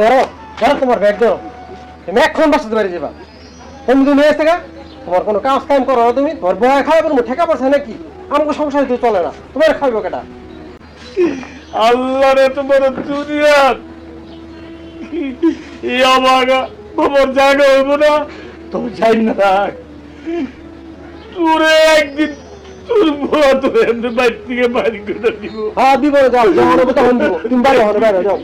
ধরো ধরো তোমার ব্যাগ ধরো, তুমি এখন বাসাতে বাড়ি যাবা। তুমি তুমি এসে গা তোমার কোনো কাজ কাম করো না, তুমি তোমার বয় খাওয়া কোনো ঠেকা পড়ছে নাকি? আমাকে সংসার তো চলে না, তোমার খাইবো কেটা? আল্লাহ রে তোমার দুনিয়া এই অবাগা খবর জায়গা হইব না তো যাই না থাক। তোরে একদিন তোর বুয়া তো এমনি বাইর থেকে বাড়ি করে দিব। হ্যাঁ দিব, যাও যখন হবে তখন দিব, তুমি বাইরে হলো বাইরে যাও।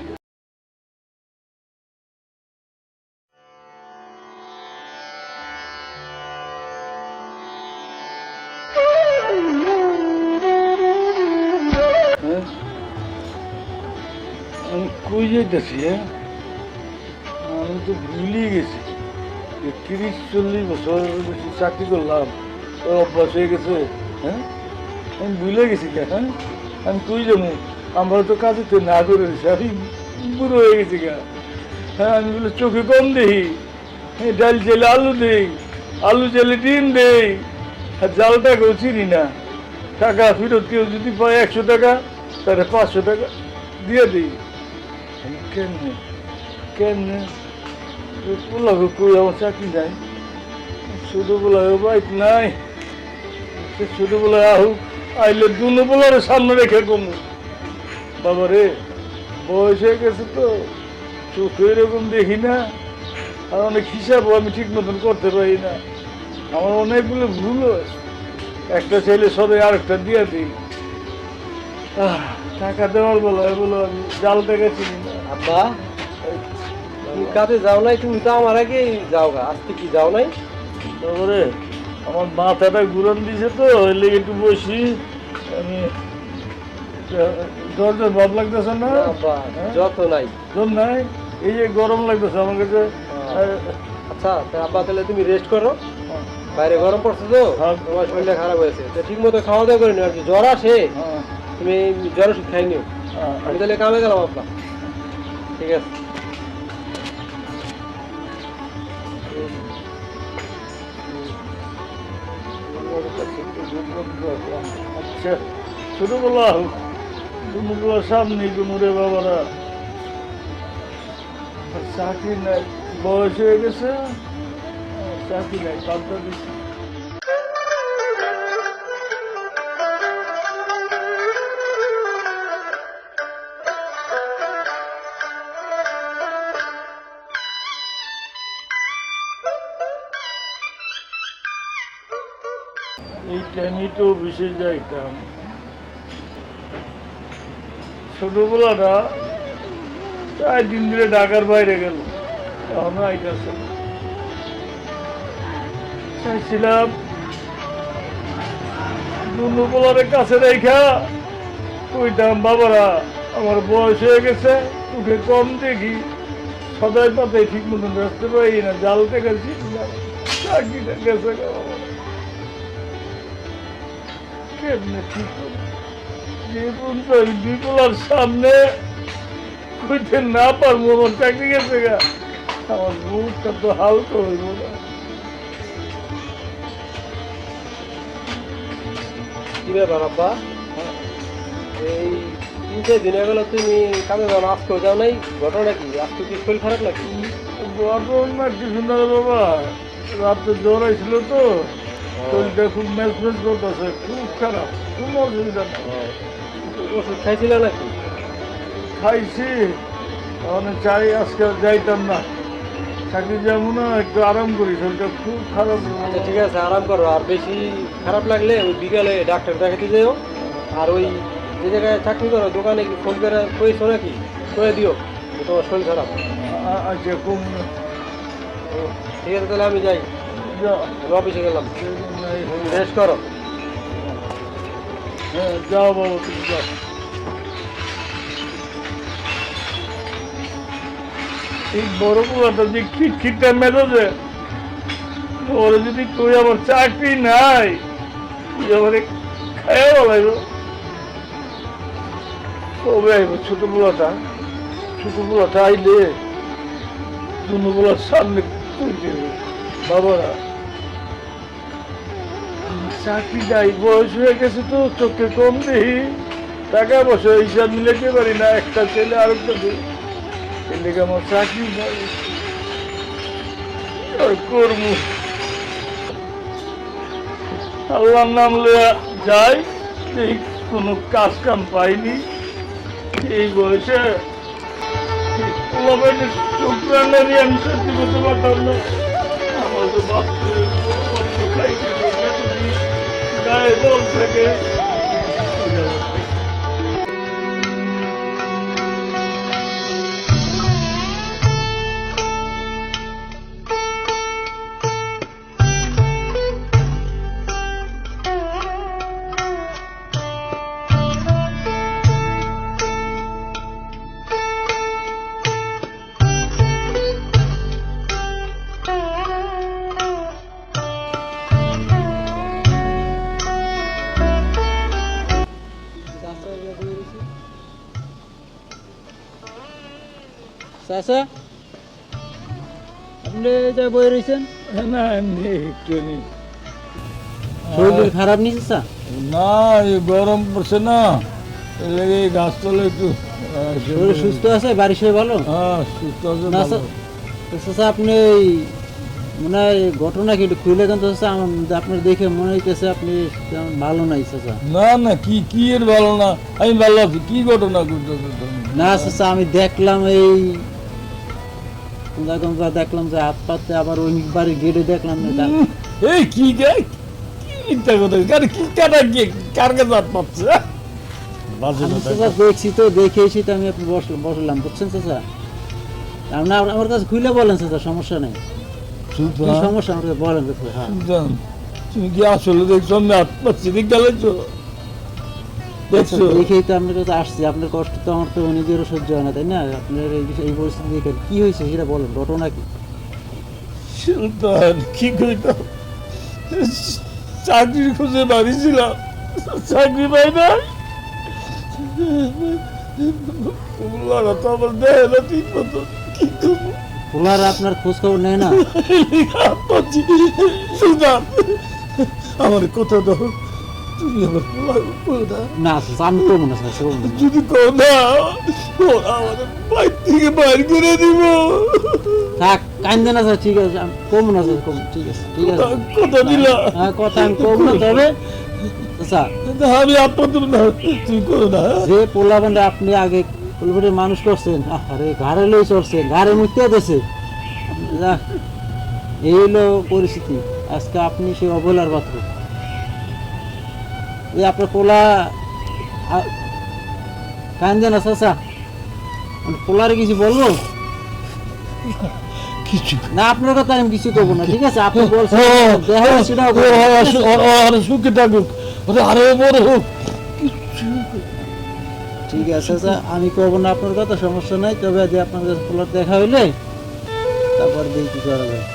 আমি কই যাইতেছি? আমি তো ভুলিয়ে গেছি। 30-40 বছর বেশি চাকরি করলাম, অভ্যাস হয়ে গেছে। হ্যাঁ আমি ভুলে গেছি কে? হ্যাঁ আমি কই যাবো? আমরা তো কাজে তো না করে দিছি, আমি বুড়ো হয়ে গেছি গা। হ্যাঁ আমি বলে চোখে কম দেই, ডাল জেলে আলু দেই, আলু জেলে ডিম দেই, আর জালটাকেও চিনি না। টাকা ফেরত কেউ যদি পায় 100 টাকা, তাহলে 500 টাকা দিয়ে দিই। কেমনে কেমনে পোলাকে কই আমার চাকরি নাই, ছোটবেলায় বাইক নাই, সে ছোটবেলায় আহুক, আইলে দুনো পোলার সামনে রেখে কমু। বাবা রে বয়স হয়ে গেছে তো, চোখে এরকম দেখি না, আর অনেক হিসাবও আমি ঠিক মতন করতে পারি না। আমার অনেকগুলো ভুল হয়, একটা ছেলে সবাই আরেকটা দিয়ে দিই। টাকা দেওয়ার বলো আমি জাল টাকা চিনি না। আব্বা তুমি কাজে যাও নাই? তুমি তো আমার আগে যাও গা, আজকে কি যাও নাই? তারপরে আমার মাথাটা ঘুরান দিছে তো, ওই লেগে একটু বসি আমি। জ্বর ভাব লাগতেছে না? আব্বা যত নাই। জ্বর নাই, এই যে গরম লাগতেছে আমার কাছে। আচ্ছা আব্বা তাহলে তুমি রেস্ট করো, বাইরে গরম পড়ছে তো, তোমার শরীরটা খারাপ হয়েছে, তো ঠিক মতো খাওয়া দাওয়া করে নিও আর কি। জ্বর আসে তুমি জ্বর ওষুধ খাই নিও। আমি তাহলে কামে গেলাম আব্বা। ঠিক আছে। আচ্ছা ছোটবেলা দুনুগুলোর সামনে দুনুরে বাবারা চাকরি নাই, বয়স হয়ে গেছে, চাকরি নাই, পাল্টা দিচ্ছে। এই টাইমে তো অফিসে যাইতাম। ছোটবেলাটা 4 দিন ধরে ঢাকার বাইরে গেল, এখনো আইতাছে। চাইছিলাম দুনুপোলারের কাছে রেখা কইতাম, বাবারা আমার বয়স হয়ে গেছে, তোকে কম দেখি, সদাই পাতায় ঠিক মতন রাখতে পারি না, জাল থেকে শিখলাম, চাকরিটা গেছে বাবা। কেমনে ঠিক যে পর্যন্ত ওই বিপুলার সামনে কইতে না পারবো আমার চাকরি গেছে গা, আমার মুখটা তো হালকা হইব না। কি ব্যাপার আব্বা? এই 3-4 দিন হয়ে গেল তুমি কাজে যাও না, আজকেও যাও নাই, ঘটনা কি? আজকে কি শরীর খারাপ নাকি? ঘটনা কিছু না বাবা, রাতে জ্বর হয়েছিল তো, শরীরটা খুব ম্যাচ ম্যাচ করতেছে, খুব খারাপ, কোনো অসুবিধা নেই। ওষুধ খাইছিল নাকি? খাইছি, তাহলে চাই আজকে যাইতাম না, চাকরি যাবো না, একটু আরাম করি, শরীরটা খুব খারাপ। আচ্ছা ঠিক আছে, আরাম করো, আর বেশি খারাপ লাগলে ওই বিকালে ডাক্তার দেখাতে যাও। আর ওই যে জায়গায় চাকরি করো দোকানে কি ফোন করে কইছো নাকি? কয়ে দিও যে তোমার শরীর খারাপ। আচ্ছা কম ঠিক আছে তাহলে আমি যাই, অফিসে গেলাম, রেস্ট করো। হ্যাঁ যাও বাবা, তুমি যাও। এই বড় পোলাটা যে খিটখিটটা মেজাজে, ওরা যদি তুই আমার চাকরি নাই, তুই আমারে খাইয়া বলাইব। কবে আইব ছোটবেলাটা আইলে দুনুবেলার সামনে কই দেবে, বাবারা চাকরি যাই, বয়স হয়ে গেছে তো, চোখে কম দেখি, টাকা পয়সা হিসাব মিলাতে পারি না, একটা ছেলে আরেকটা দিই, এর লেগে আমার চাকরি নাই। আর করবো আল্লাহর নাম লইয়া যাই, এই কোনো কাজ কাম পাইনি এই বয়সে। পোলাপাইনের শুক্রান্নারই আমি সত্যি করতে পারতাম না। আমার তো বাপরে খাইতে গায়ে বল থাকে। চাচা আপনি যা বই রয়েছেন, না এমনি একটু নেই। শরীর খারাপ নিয়েছে চা? না এই গরম পড়ছে না, এর লেগে এই গাছতলা একটু শরীর সুস্থ আছে? বাড়ির সবাই ভালো? হ্যাঁ সুস্থ আছে না ভালো। চাচা আপনি এই মনে হয় ঘটনা কি একটু খুলে দেন তো চাচা, আমার আপনার দেখে মনে হইতেছে আপনি তেমন ভালো নাই চাচা। না না কি কি এর ভালো না, আমি ভালো আছি। কি ঘটনা ঘটতেছে তুমি? না চাচা আমি দেখলাম এই দেখলাম যে হাত পাতে আবার ওই বাড়ির গেটে দেখলাম না এই কি গে কি মিথ্যা কথা, আরে কি কাটা কি কার কাছে হাত পাচ্ছে? বাজে আমি কথা। চাচা দেখছি তো, দেখে এসে তো আমি আপনি বসলাম বুঝছেন চাচা। আপনি আমার কাছে খুলে বলেন চাচা, সমস্যা নেই। কি সুলতান, সমস্যা আমার কাছে বলেন চাচা। হ্যাঁ সুলতান, তুমি কি আসলে দেখছো আমি হাত পাচ্ছি? দেখ গেলেছো দেখছো? দেখেই তো আপনার কাছে আসছি। আপনার কষ্ট তো আমার তো নিজেরও সহ্য হয় না, তাই না? আপনার এই পরিস্থিতি দেখে কি হয়েছে সেটা বলেন, ঘটনা কি? সুলতান কি কইতাম, চাকরির খুঁজে বাড়ি ছিলাম, চাকরি পাই না। ওগুলো তো আমার দেয় না ঠিক মতো, কি করবো? পোলার আপনার খোঁজ খবর নেয় না? সুলতান আমার কথা দাও, তুমি আমার পোলার না না চাচা, আমি করবো না চাচা, করবো না। যদি কও না ওরা আমার বাইর থেকে বাইর করে দিব। থাক কান্দে না স্যার, ঠিক আছে আমি করবো না স্যার, করবো, ঠিক আছে ঠিক আছে। কথা দিলা? হ্যাঁ কথা আমি করবো না, তবে চাচা আমি আপনার না, তুই করো না। যে পোলাবেনটা আপনি আগে পোলাবেনের মানুষ করছেন, আরে ঘাড়ে লই চড়ছেন, ঘাড়ে মুক্তি দিয়েছে, এই হলো পরিস্থিতি। আজকে আপনি সে অবহেলার পাত্র। এই আপনার পোলা কান্দে না চাচা, পোলারে কিছু বলবো কিছু না? আপনার কথা আমি কিছু করবো না, ঠিক আছে? আপনি বলছেন দেখা সেটাও সুখে থাকুক, আরো বড় হোক। ঠিক আছে চাচা, আমি করবো না আপনার কথা, সমস্যা নাই। তবে যে আপনার কাছে পোলার দেখা হইলে তারপর দিয়ে কি করা যায়।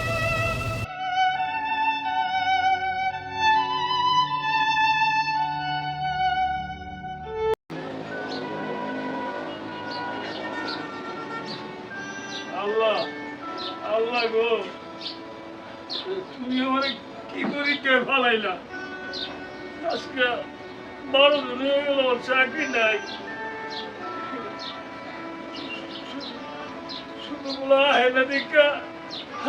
আল্লাহ আল্লাহ গো, তুমি আমার কি করি কে ভালাইলা? আজকে 12 দিন হয়ে গেল, চাকরি নাই। শুধুগুলো আহে না দেখা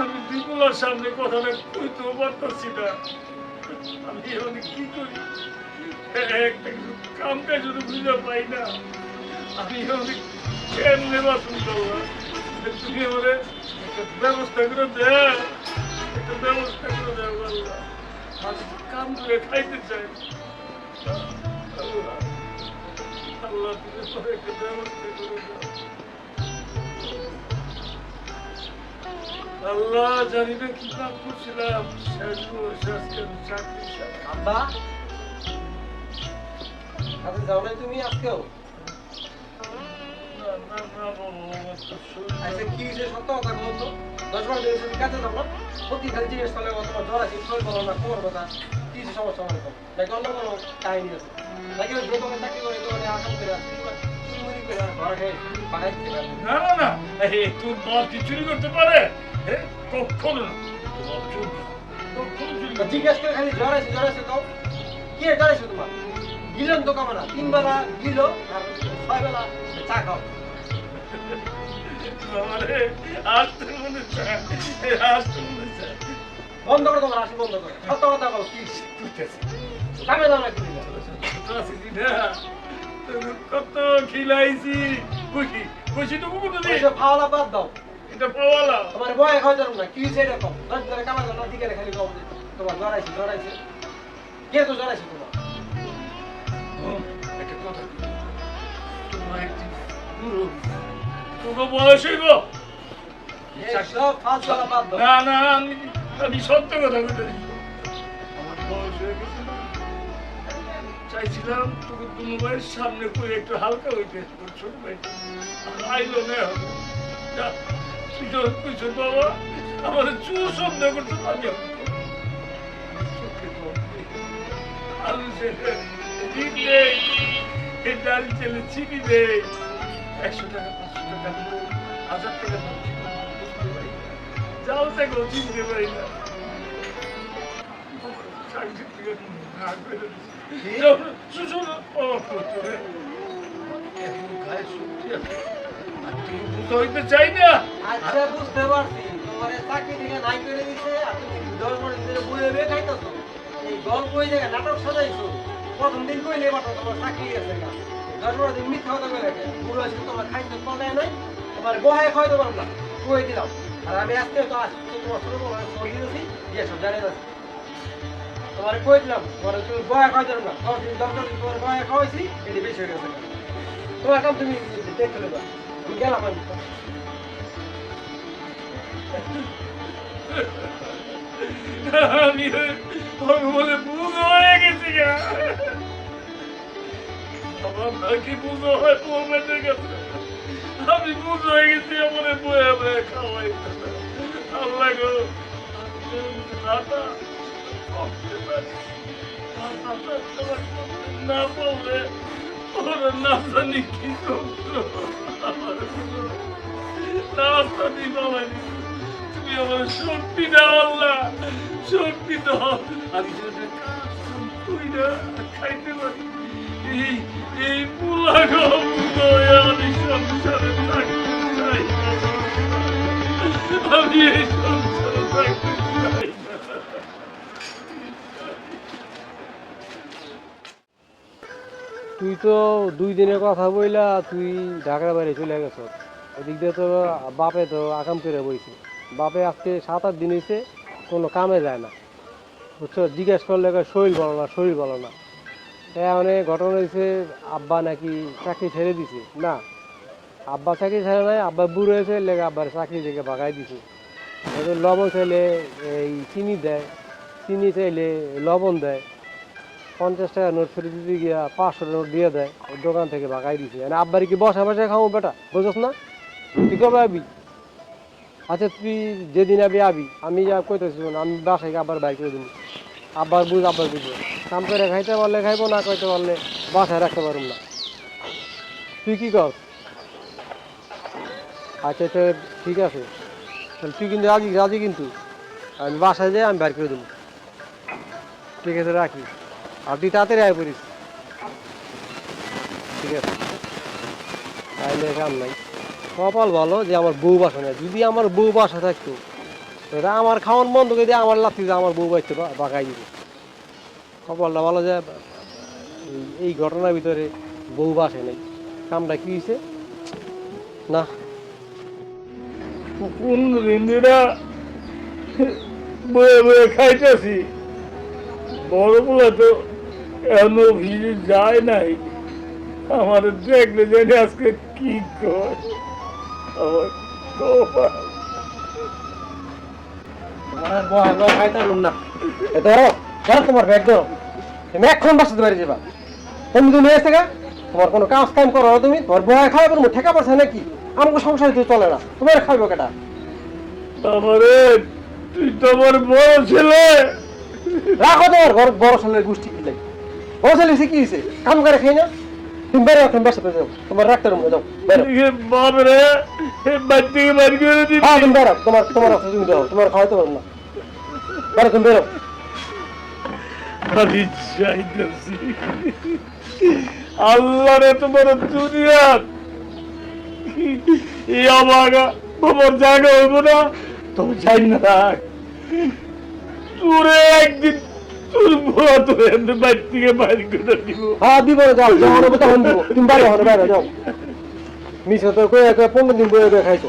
আমি দুগুলোর সামনে কথাটা কইতেও পারতেছি না। আমি এখন কি করি? একটা কাম কাজ যদি বুঝে পাই না, আমি এখন কেমনে বাসন করবো? তুমি আমার একটা ব্যবস্থা করে দেয়, একটা ব্যবস্থা করে দেয়। আল্লাহ আমি কাম করে খাইতে চাই। আল্লাহ আল্লাহ তুমি আমার একটা ব্যবস্থা করে দাও। আল্লাহ জানি না কি কাম করছিলাম, শেষ বয়সে আজকে আমি চাকরি ছাড়া। আব্বা আচ্ছা যাও নাই তুমি আজকেও? না না না বাবা, আমার তো শরীর আচ্ছা কি হয়েছে সত্য কথা বলো তো। 10 বার দিন তুমি কাজে যাও না, প্রতি খালি জিজ্ঞেস করলে তোমার জ্বর আছে, শরীর ভালো না, কোমর ব্যথা, কি হয়েছে সমস্যা আমার? নাকি অন্য কোনো কাহিনী আছে? নাকি ওই যে তোমার চাকরি করে তোমার আসাম করে চুরি করে ঘরে খেয়ে বাড়াই দিতে পারবে? না না না, এই তোর বাপ কি চুরি করতে পারে? হ্যাঁ কখনো না, তোর বাপ চুরি কখনো চুরি করতে জিজ্ঞেস করে খালি জ্বর আছে তো কি জ্বর আছে তোমার? গিলেন তো কামানা 3 বেলা গিলো আর 6 বেলা চা খাও। বাবারে আসতে মনে চায়, আসতে মনে চায়। বন্ধ করো তোমার হাসি বন্ধ করো, সত্য কথা বলো কি তুইতেছে। কামে দাও না কি আসিনি না, তোকে কত খিলাইছি, খুশি, খুশি তো কোনো নেই। এইসব খাওয়ালা বাদ দাও, এটা পাওয়ালা। তোমার বয়ে খাওয়া যাবে না, কি সেটা কম দশ ধরে কামা দাও না, দিকে খালি কম তোমার জড়াইছে জড়াইছে কে তো জড়াইছে তোমার একটা কথা কি, তোমার একটি গুরু, তোকে বয়স হইব? সব ফালতু কথা বাদ দাও। না না, আমি সত্য কথা বলতে, আমার বয়স হয়ে গেছে না। চাইছিলাম তোকে দুনু ভাইয়ের সামনে করে একটু হালকা হইতে, তোর ছোট ভাই আইলো না হবে। যা, তুই যখন কইছো বাবা আমার চুল সন্দেহ করছো, আমি চোখে জল দিই। আলু ছেলে ডিম নেই, এই ডাল ছেলে চিনি নেই, 100 টাকা 500 টাকা 1000 টাকা বুঝতে পারি না, যাও থেকে চিনতে পারি না। চাই না আচ্ছা বুঝতে পারছি, তোমার চাকরি থেকে নাই করে দিছে আর তুমি 10 মিনিট ধরে বইয়ে বইয়ে খাইতেছো, এই গল্প ওই জায়গায় নাটক সাজাইছো, প্রথম দিন কইলে মাত্র তোমার চাকরি আছে না, 10 দিন মিথ্যা কথা কই রাখে, বুড়ো আছে তোমার খাইতে পারে নাই, তোমার বহায় খাইতে পারো না, কই দিলাম। আর আমি আজকে তো আসছি তোমার ছোট বড় সরি দিয়েছি, ইয়ে সব জানি না, তোমার কই দিলাম, তোমার তুমি বহায় খাইতে পারো না, 10 দিন 10 দিন তোমার বহায় খাওয়াইছি, এটি বেশি হয়ে গেছে। তোমার কাম তুমি দেখতে নেবা, তুমি গেলাম আমি। আমি বলে বুঝো হয়ে গেছি গা, আমার নাকি বুঝো হয় পোমেটের কাছে, আমি বুঝো হয়ে গেছি, আমার বয়ে বয়ে খাওয়াই আল্লাহ গো। না বললে ওরা না জানি কি করতো, আমার না জানি বাবানি, তুমি আমার শক্তি দাও আল্লাহ, শক্তি দাও, আমি যদি তুই না খাইতে পারি, এই পুলা আমি সংসারে থাকতে চাই, আমি এই সংসারে থাকতে চাই না। তুই তো 2 দিনের কথা বইলা তুই ঢাকার বাইরে চলে গেছ, ওদিক দিয়ে তো বাপে তো আকাম করে বইছে, বাপে আজকে 7-8 দিন হয়েছে কোনো কামে যায় না, বুঝছো, জিজ্ঞেস করলে কয় শরীর ভালো না, শরীর ভালো না। অনেক ঘটনা হয়েছে, আব্বা নাকি চাকরি ছেড়ে দিছে, না আব্বা চাকরি ছেড়ে নাই, আব্বা বুড়ো হয়েছে লেগে আব্বার চাকরি থেকে ভাগাই দিছে। লবণ চাইলে এই চিনি দেয়, চিনি চাইলে লবণ দেয়, 50 টাকা নোট ফেরত দিতে গিয়া 500 নোট দিয়ে দেয়, ওই দোকান থেকে ভাগাই দিছে। মানে আব্বার কি বসা বসা খাবো বেটা, বুঝছ না? তুই কবে আবি? আচ্ছা তুই যেদিন আবি আমি যা কইতেছি না, আমি বাসায় আবার বাইর করে দেবো, আব্বার বুঝ আব্বার বুঝবো, কাম করে খাইতে পারলে খাইবো, না খাইতে পারলে বাসায় রাখতে পারুম না। তুই কি কর? আচ্ছা তো ঠিক আছে, তাহলে তুই কিন্তু রাজি রাজি, কিন্তু আমি বাসায় যাই আমি বাইর করে দেবো, ঠিক আছে রাখি, আর তুই তাড়াতাড়ি আয় পড়িস, ঠিক আছে? তাইলে কাম নাই, কপাল ভালো যে আমার বউ বাসা নেই, যদি আমার বউ বাসা থাকতো এটা আমার খাওয়ান বন্ধ করে দিয়ে আমার লাগছে যে আমার বউ বাঁচতে বাগাই দিবে। কপালটা ভালো যে এই ঘটনার ভিতরে বউ বাসে নেই, কামটা কি হয়েছে না। কোন দিনরা বয়ে বয়ে খাইতেছি, বড় পোলা তো এখনো ভিড়ে যায় নাই, আমার দেখলে জানি আজকে কি কর, আমার কপাল। তোমার ব্যাগ ধরো, তুমি এখন বাসাতে বাড়ি যাবা, তুমি তুমি এসে গা তোমার কোনো কাজ কাম করো না, তুমি তোমার বয়া খাওয়া করবো ঠেকা পড়ছে নাকি, আমাকে সংসার তো চলে না, তোমার খাইবো কেটা? আমারে তুই তো আমার বড় ছেলে, রাখো তোমার ঘর বড় ছেলের গোষ্ঠী কি লাগে, বড় ছেলে সে কি হয়েছে, কাম করে খাই না, তুমি বেরো এখন বাসাতে যাও, তোমার রাখতে রুমে যাও, বেরো। বাবরে বাড়ি থেকে বাড়ি করে দিবি, হ্যাঁ তুমি বেরো, তোমার তোমার আছে তুমি যাও, তোমার খাওয়াইতে পারবো না, বেরো তুমি বেরো। আমি চাইতেছি আল্লাহ রে তোমার দুনিয়া এই অবাগা বাবার জায়গা হইব না তবে যাই না রাখ তোরে একদিন তোর বুয়া তোর এমনি বাড়ি থেকে বাইরে করে দিব হ্যাঁ দিব না, যাও যখন হবে তখন দিব। তুমি বাইরে হও, বাইরে যাও। মিশে তো কয়ে 15 দিন বয়ে বয়ে খাইছো।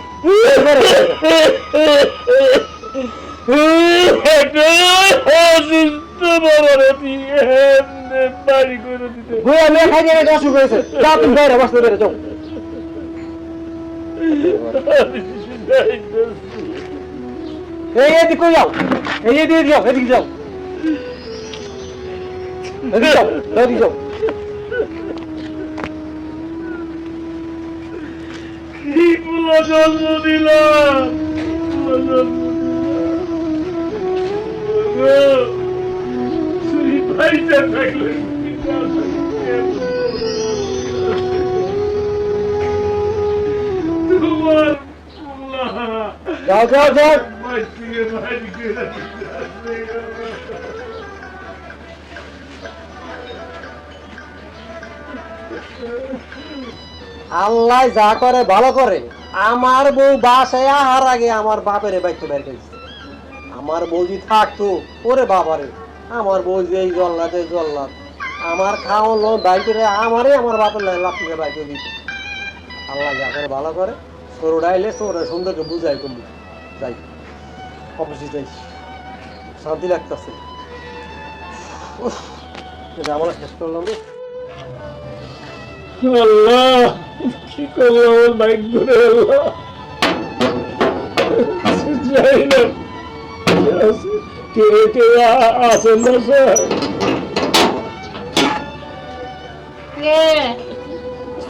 অসুস্থ বাবারে দিয়ে এমনি বাড়ি করে দিতে বয়ে মেয়ে খাই দিয়ে অসুখ হয়েছে। যাও তুমি বাইরে বসতে, বাইরে যাও। এই এদিকে যাও, এই এদিকে যাও, এদিকে যাও, এদিকে যাও, এদিকে যাও। কি পুরো জন্ম দিলাম পুরো জন্ম দিলাম তুই পাইতে থাকলে তোমার যাও যাও যাও। বাড়ি থেকে বাইরে করে দিতে আল্লাহ যা করে ভালো করে। আমার বউ বাসায় আহার আগে আমার বাপের বাইতে বের করেছে। আমার বউ যদি থাকতো, ওরে বাবারে, আমার বউ যে এই জল্লাদ এই জল্লাদ, আমার খাওয়ানো বাইকে আমারে আমার বাপের লাফিকে বাইকে দিত। আল্লাহ যা করে ভালো করে। সরু ডাইলে সৌরে সুন্দরকে বুঝাই কমু। যাই অফিসে যাই, শান্তি লাগতেছে। আমরা শেষ করলাম রে। আল্লাহ কি করলো আমার বাইক ধরে আল্লাহ যাই না কে কে আছেন না স্যার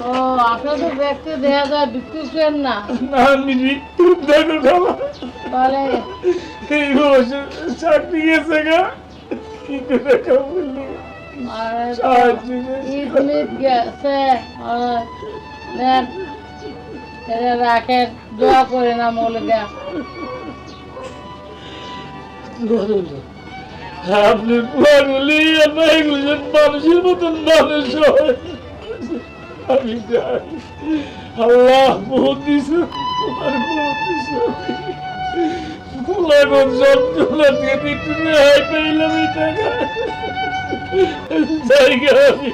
ও আপনার তো দেখতে দেখা যায় বিক্রি করেন না না আমি তুই দেখো খাওয়া তাহলে এই বসে চাকরি গেছে গা কি করে খাবো বললি ঈদ গেছে নেন এটা রাখেন দোয়া করে না মৌলিকা আপনি পাগলি মানুষের মতন মানুষ হয় আমি যাই আল্লাহ বহুত দিছে আর বহুত দিছে ফুলাগন যন্ত্রণা থেকে একটু রেহাই পেলাম এই টাকা জায়গা আমি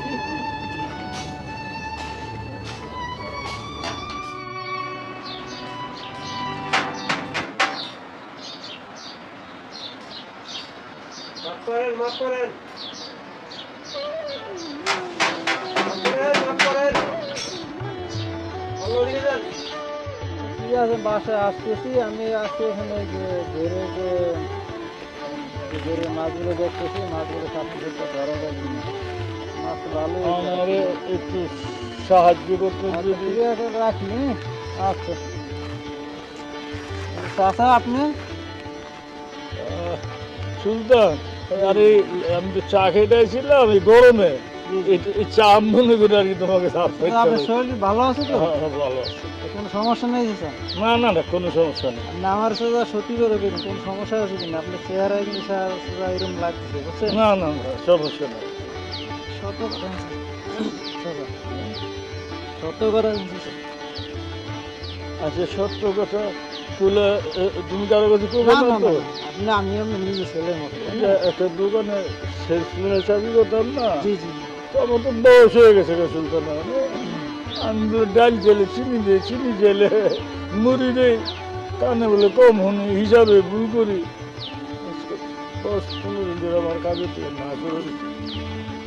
মাফ করেন, মাফ করেন, মাফ করেন। অন্যদিকে যান। ঠিক আছে, বাসায় আসতেছি আমি। আজকে এখানে যে ঘেরে যে ঘেরে মাছগুলো দেখতেছি, মাছগুলো সাথে সাথে ধরা যাবে না। মাছ ভালো আমারে একটু সাহায্য করতে যদি ঠিক আছে, রাখি। আচ্ছা চাচা, আপনি সুলতান আরে আমি তো চা খেতে আসছিলাম এই গরমে এই চা মনে করে আর কি তোমাকে সাফ করতে আপনার হবে। শরীর ভালো আছে তো? হ্যাঁ, হ্যাঁ, ভালো আছে। কোনো সমস্যা নেই স্যার? না না না কোনো সমস্যা নেই আপনি আমার সাথে সত্যি করে কিন্তু কোনো সমস্যা আছে কিনা? আপনার চেহারায় কিন্তু এরকম লাগছে, বুঝছেন? না না না সমস্যা নেই সত্য কথা বলছি, স্যার। সত্য কথা বলছি, স্যার। আচ্ছা সত্য কথা তুলে তুমি কারো কাছে না, করবে না, না না, তো না, আমি আপনার নিজের ছেলের মতো। একটা দোকানে সেলসম্যানের চাকরি করতাম না জি জি জি। তখন তো বয়স হয়ে গেছে গো সুলতান আমি তো ডাল জেলে চিনি দিই চিনি জেলে মুড়ি দেই কানে বলে কম হনি হিসাবে ভুল করি 10-15 দিন আমার কাজে থেকে না করে দিচ্ছি।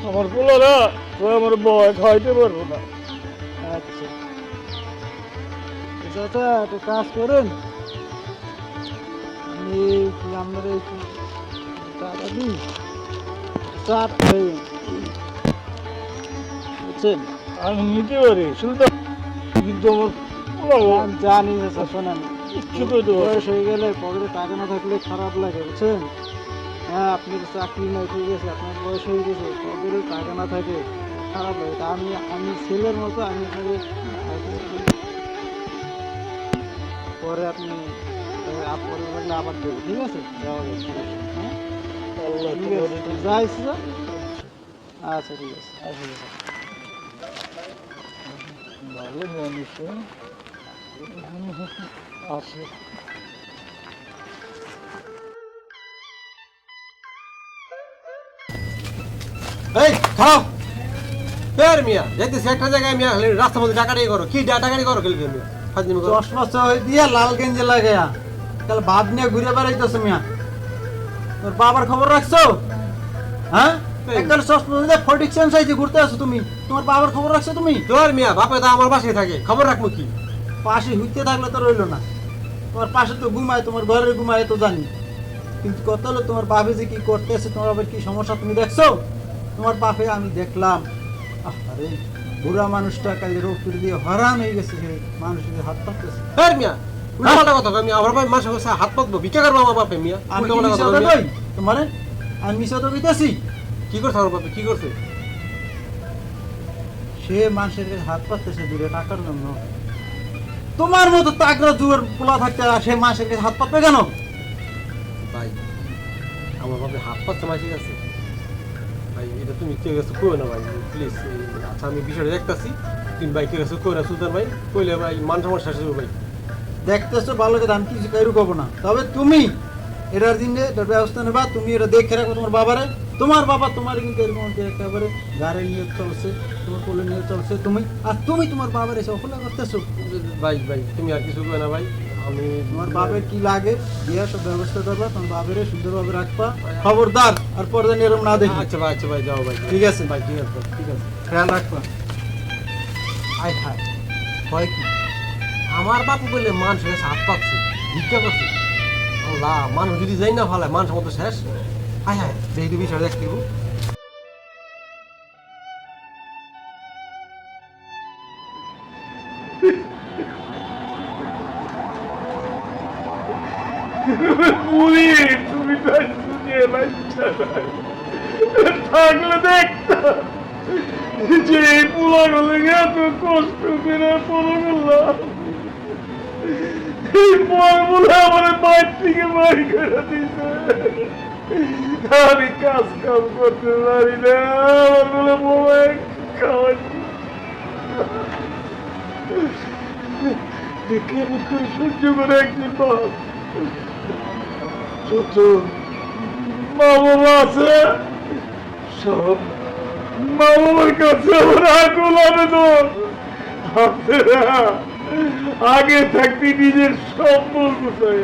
আমার পোলারা তো আমার বয় খাইতে পারবো না আচ্ছা চাচা, একটা কাজ করেন, আমি আপনার এই টাকা দিই, চাট খাইয়েন, বুঝছেন? আমি নিতে পারি সুলতান কিন্তু আমার পোলারা আমি জানি চাচা, শোনেন, কিচ্ছু করে দেবো বয়স হয়ে গেলে পকেটে টাকা না থাকলে খারাপ লাগে, বুঝছেন? হ্যাঁ, আপনার চাকরি নাই, ঠিক আছে, আপনার বয়স হয়ে গেছে, পকেটে টাকা না থাকে খারাপ লাগে। তা আমি ছেলের মতো আমি আপনাকে পরে আপনি পরে লাগলে আবার দেবো, ঠিক আছে? যাওয়া যাবে, হ্যাঁ, আল্লাহ ঠিক আছে, যাই স্যার। আচ্ছা ঠিক আছে, আসলে স্যার। ভালো মানুষ হ্যাঁ? আছে এই খাও ফের মিয়া যাইতেছি একটা জায়গায় মিয়া খালি রাস্তার মধ্যে ডাকাডাকি করো কি ডাকাডাকি করো খেলবে মিয়া ফাজলিমি করো চশমা দিয়া লাল গেঞ্জি লাগাইয়া কাল ভাব নিয়ে ঘুরে বেড়াইতেছো মিয়া তোর বাবার খবর রাখছো হ্যাঁ একদল চশমা দিয়ে ফটিক চেঞ্জ হয়েছে ঘুরতে আসো তুমি তোমার বাবার খবর রাখছো তুমি তোর মিয়া বাপে তো আমার বাসায় থাকে খবর রাখবো কি পাশে হইতে থাকলে তো রইলো না তোমার পাশে তো ঘুমায় তোমার ঘরে ঘুমায় তো জানি কিন্তু কত হলো তোমার বাপে যে কি করতেছে তোমার বাবার কি সমস্যা তুমি দেখছো তোমার বাপে আমি দেখলাম আরে বুড়া মানুষটা কাল রোগ করে দিয়ে হরান হয়ে গেছে সে মানুষের হাত পাততেছে ফের মিয়া উল্টাপাল্টা কথা কই মিয়া আমার বাপে মানুষের কাছে হাত পাতবো ভিক্ষা করবো আমার বাপে মিয়া আমি কি উল্টাপাল্টা মিশা কথা কই মিয়া। কই তোমারে আমি মিশা তো কইতাছি কি করছে আমার বাপে কি করছে সে মানুষের কাছে হাত পাততেছে দূরে টাকার জন্য তোমার মতো তাকরা জুয়ার পোলা থাকতে আর সে মানুষের কাছে হাত পাতবে কেন ভাই আমার বাপে হাত পাতছে মাসির কাছে ভাই এটা তুমি কে গেছো কই না ভাই প্লিজ আচ্ছা আমি বিষয়টা দেখতাছি তুমি ভাই কে গেছো কই না সুলতান ভাই কইলে ভাই মান সমস্যা শেষ হবে ভাই দেখতেছো ভালো করে আমি কিছু কাইরু করবো না তবে তুমি এটার দিনে এটার ব্যবস্থা নেবা তুমি এটা দেখে রাখো তোমার বাবারে তোমার বাবা তোমার কিন্তু এরকম একেবারে গাড়ি নিয়ে চলছে তোমার কোলে নিয়ে চলছে তুমি আর তুমি তোমার বাবার এসে অফলা করতেছো ভাই ভাই তুমি আর কিছু কই না ভাই আমি তোমার বাবার কি লাগে বিয়ার সব ব্যবস্থা করবা তোমার বাবারে সুন্দরভাবে রাখবা খবরদার আর পরে যেন এরকম না দেখি আচ্ছা ভাই যাও ভাই ঠিক আছে ভাই ঠিক আছে ঠিক আছে খেয়াল রাখবা আয় হায় হয় কি আমার বাপু বললে মানুষের কাছে হাত পাচ্ছে ভিক্ষা করছে আল্লাহ মানুষ যদি যাই না ভালো মানুষের মতো শেষ হায় হায় যেহেতু বিষয় দেখতে দেবো মুড়ি তুমি তো শুনিয়ে লাগছে থাকলে দেখতাম যে এই পোলাগুলো এত কষ্ট করে পড়ে গেলাম এই বলে আমার বাইর থেকে বাড়ি করে দিছে আমি কাজ কাম করতে পারি না আমার বলে মোবাইল খাওয়াচ্ছি কেমন করে সহ্য করে একদিন বাপ ছোট মা বাবা আছে সব মা বাবার কাছে আমার আকুল আবেদন আপনারা আগে থাকতে নিজের সম্বল গুছাই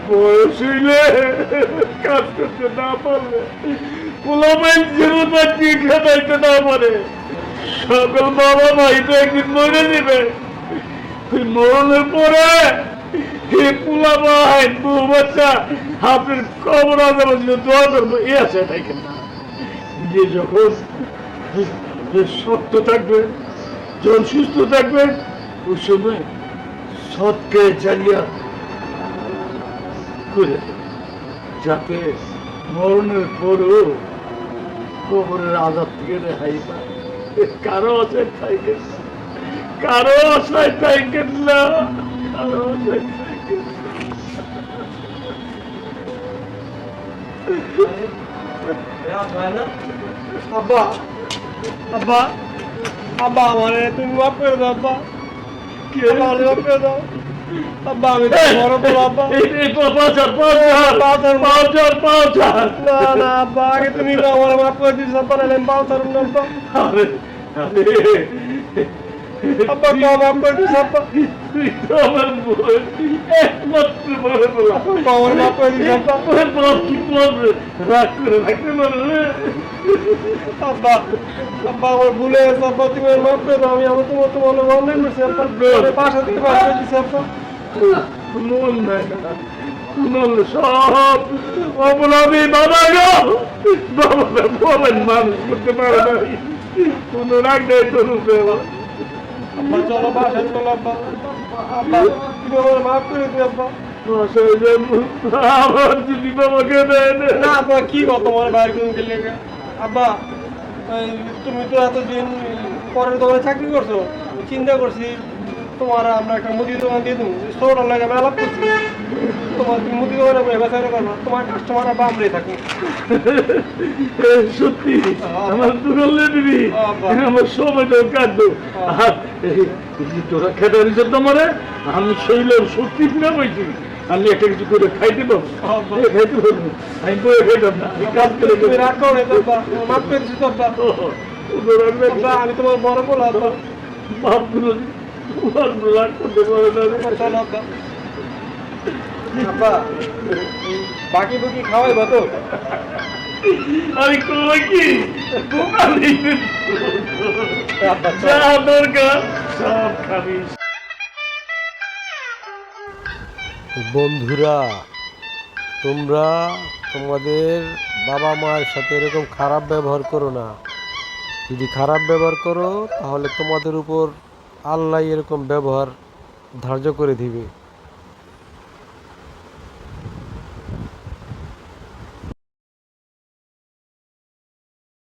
বয়স হইলে কাজ করতে না পারলে পোলামাইল জীবনটা ঠিক খাটাইতে না পারে সকল বাবা ভাই তো একদিন মরে যাবে ওই মরণের পরে এই পোলা ভাই বউ বাচ্চা আপনার কবর আদালত দোয়া করবো এ আছে এটাই কেন যে যখন শক্ত থাকবে যখন সুস্থ থাকবে ওই সময় সৎকে জানিয়া করে যাতে মরণের পরও কবরের আজাদ থেকে রেহাই পায় কারো আশায় থাকেন কারো আশায় থাকেন না কারো আশায় থাকেন আব্বা আব্বা আব্বা আমারে তুমি মাফ করে দাও আব্বা কি আমারে মাফ করে দাও আব্বা আমি তো বড় বড় আব্বা না না আব্বা আগে তুমি আমার মাফ করে দিস আব্বা নাহলে আমি পাও ছাড়ুন না আব্বা আব্বা তো মাফ করে দিস আব্বা আমার মাফ করে দিস আব্বা আব্বা আব্বা আমার ভুলে গেছে আব্বা তুমি আমার মাফ করে দাও আমি আমার তোমার তোমার অনলাইন করছি আব্বা বাসা থেকে মাফ করে দিছি আব্বা মন নাই না সব অপরাধী বাবা গো বাবা বলেন মানুষ করতে পারে না কোন রাগ নেই তোর আব্বা চলো বাসায় চলো আব্বা আব্বা তুমি আমার মাফ করে দিও আব্বা আমার যদি বাবাকে দেয় না আব্বা কি গো তোমার বাইরে কোন গেলে আব্বা তুমি তো এতদিন পরের দোকানে চাকরি করছো চিন্তা করছি তোমার আমরা একটা মুদি দোকান দিয়ে দেবো ছোট লাগে আমি আলাপ করছি তোমার তুমি মুদি দোকানে বসে বেচারা করবা, তোমার কাস্টমার আব্বা আমরাই থাকি। সত্যি আমার দুরলে দিবি আমার সময়টা কাটবো আর তোরা খেতে দিচ্ছে তোমারে আমি শৈলের সত্যি না বলছি আমি একটা কিছু করে খাইতে পারবো খাইতে পারবো আমি বয়ে খাইতাম না আমি কাজ করে তুমি রাগ করো না তো আব্বা, মাফ করে দিচ্ছি তো আব্বা। আব্বা, আমি তোমার বড় বলো আব্বা। বাপগুলো রাগ করতে পারে না রে। চলো আব্বা। আব্বা, বাকি বুকি খাওয়াইবা তো? আমি কই কি দোকানে আব্বা, যা দরকার সব খাবি। বন্ধুরা, তোমরা তোমাদের বাবা মায়ের সাথে এরকম খারাপ ব্যবহার করো না। যদি খারাপ ব্যবহার করো তাহলে তোমাদের উপর আল্লাহ এরকম ব্যবহার ধার্য করে দিবে।